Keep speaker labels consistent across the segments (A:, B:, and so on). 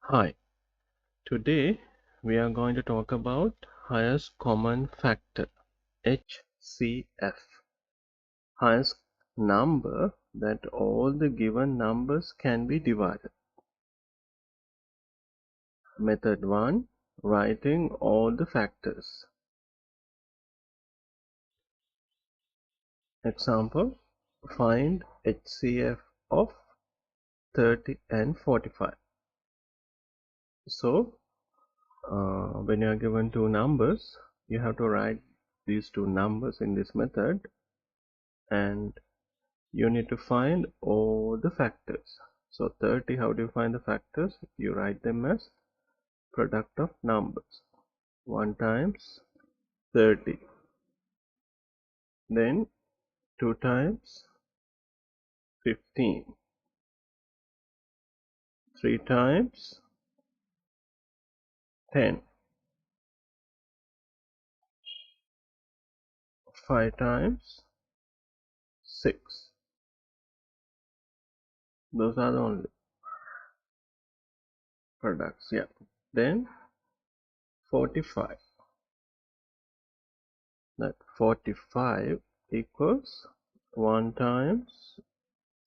A: Hi, today we are going to talk about highest common factor, HCF, highest number that all the given numbers can be divided. Method 1, writing all the factors. Example, find HCF of 30 and 45. So, when you are given two numbers, you have to write these two numbers in this method, and you need to find all the factors. So 30, how do you find the factors? You write them as product of numbers. 1 times 30. Then 2 times 15. 3 times 10. 5 times 6. Those are the only products. Yeah. Then 45. That 45 equals 1 times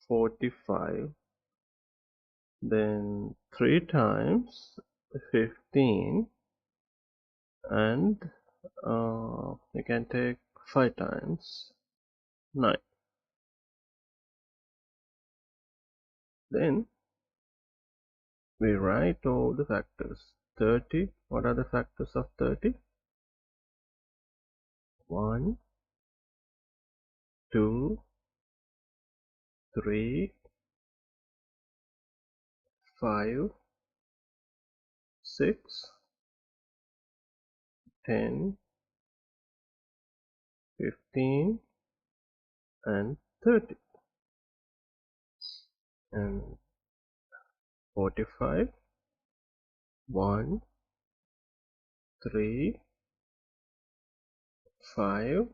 A: 45, then 3 times 15, and you can take 5 times 9. Then we write all the factors. 30, what are the factors of 30? 1, 2, 3, 5, 6, 10, 15, and 30. And 45, 1, 3, 5,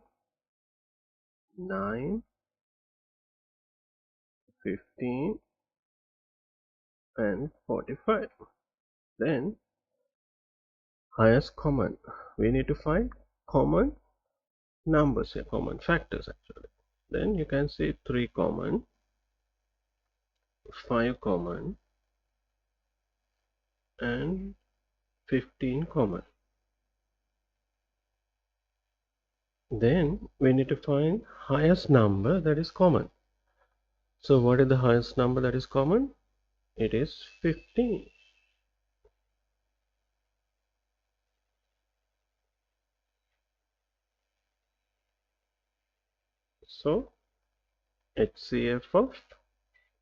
A: 9, 15, and 45. Then highest common. We need to find common numbers here, common factors actually. Then you can see 3 common, 5 common, and 15 common. Then we need to find highest number that is common. So what is the highest number that is common? It is 15. So HCF of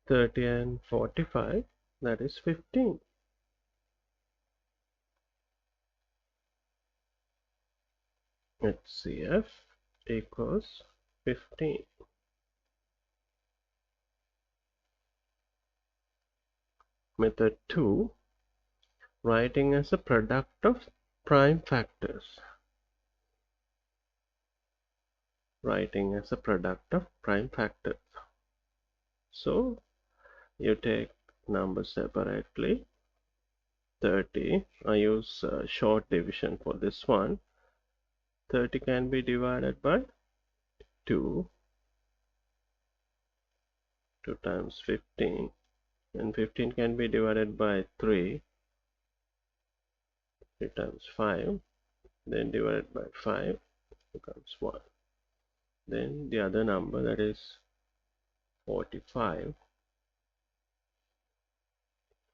A: 30 and 45, that is 15. HCF equals 15. Method 2, writing as a product of prime factors. Writing as a product of prime factors. So you take numbers separately. 30, I use short division for this one. 30 can be divided by 2. 2 times 15, and 15 can be divided by 3. 3 times 5, then divided by 5 becomes 1. Then the other number, that is 45.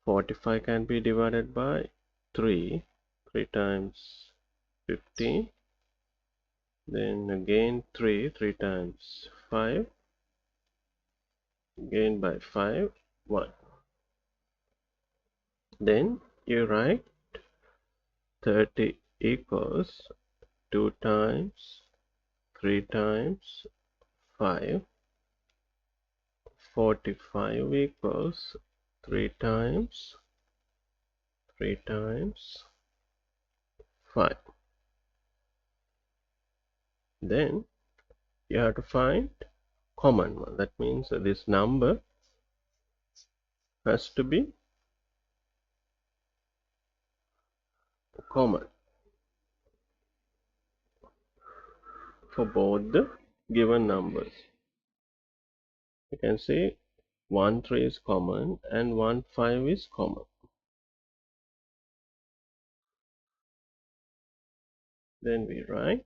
A: 45 can be divided by 3. 3 times 15, then again 3. 3 times 5, again by 5, 1. Then you write 30 equals 2 times 3 times 5. 45 equals 3 times 5. Then you have to find common one. That means that this number has to be common for both the given numbers. You can say 1 3 is common and 1 5 is common. Then we write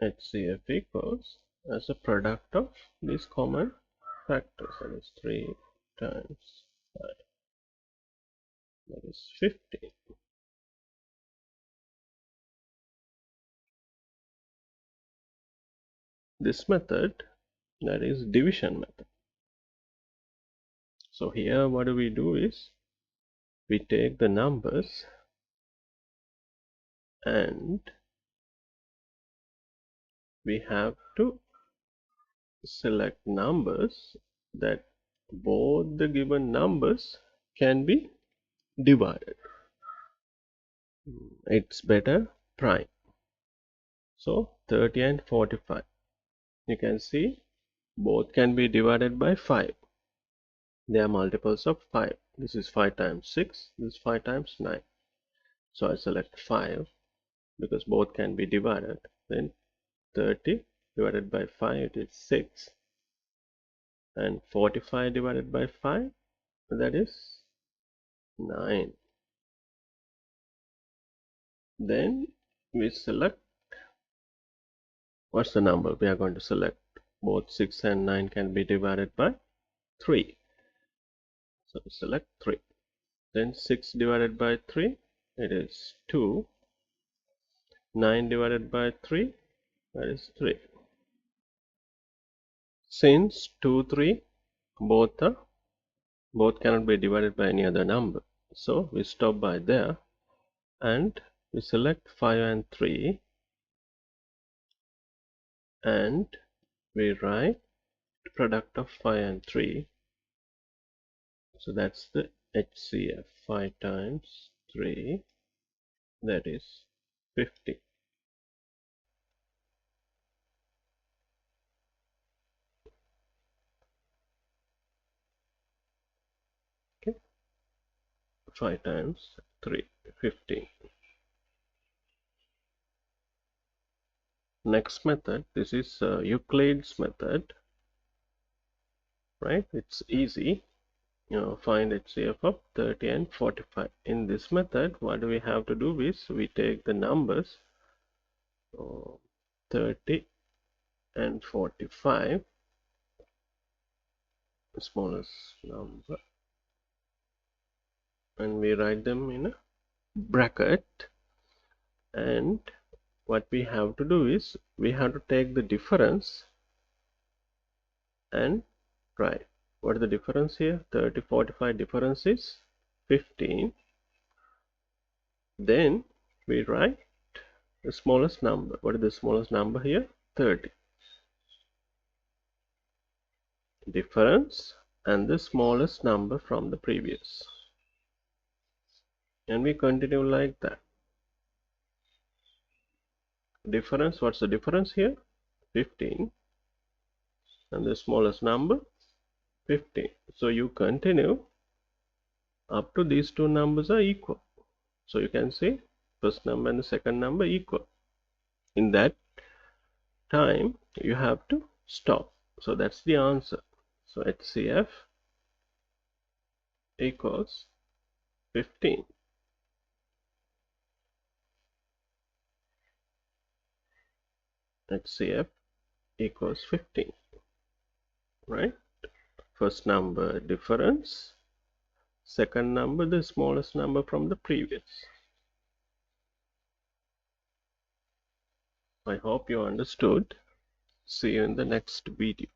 A: HCF equals as a product of these common factors, that is 3 times 5, that is 15. This method, that is division method. So here what do we do is we take the numbers and we have to select numbers that both the given numbers can be divided. It's better prime. So 30 and 45. You can see both can be divided by 5. They are multiples of 5. This is 5 times 6. This is 5 times 9. So I select 5 because both can be divided. Then 30 divided by 5, it is 6. And 45 divided by 5, that is 9. Then we select, what's the number we are going to select? Both 6 and 9 can be divided by 3. So we select 3. Then 6 divided by 3, it is 2. 9 divided by 3, that is 3. Since 2, 3 both cannot be divided by any other number, so we stop by there and we select 5 and 3 and we write product of 5 and 3. So that's the HCF. 5 times 3, that is 50. Okay, 5 times 3, 15. Next method, this is Euclid's method, right? It's easy. Find HCF of 30 and 45. In this method, what we have to do is we take the numbers 30 and 45, the smallest number, and we write them in a bracket. And what we have to do is we have to take the difference and write. What is the difference here? 30, 45 difference is 15. Then we write the smallest number. What is the smallest number here? 30. Difference and the smallest number from the previous. And we continue like that. Difference, what's the difference here? 15. And the smallest number? 15. So you continue up to these two numbers are equal. So you can say first number and the second number equal. In that time you have to stop. So that's the answer. So HCF equals 15. HCF equals 15. Right? First number difference, second number the smallest number from the previous. I hope you understood. See you in the next video.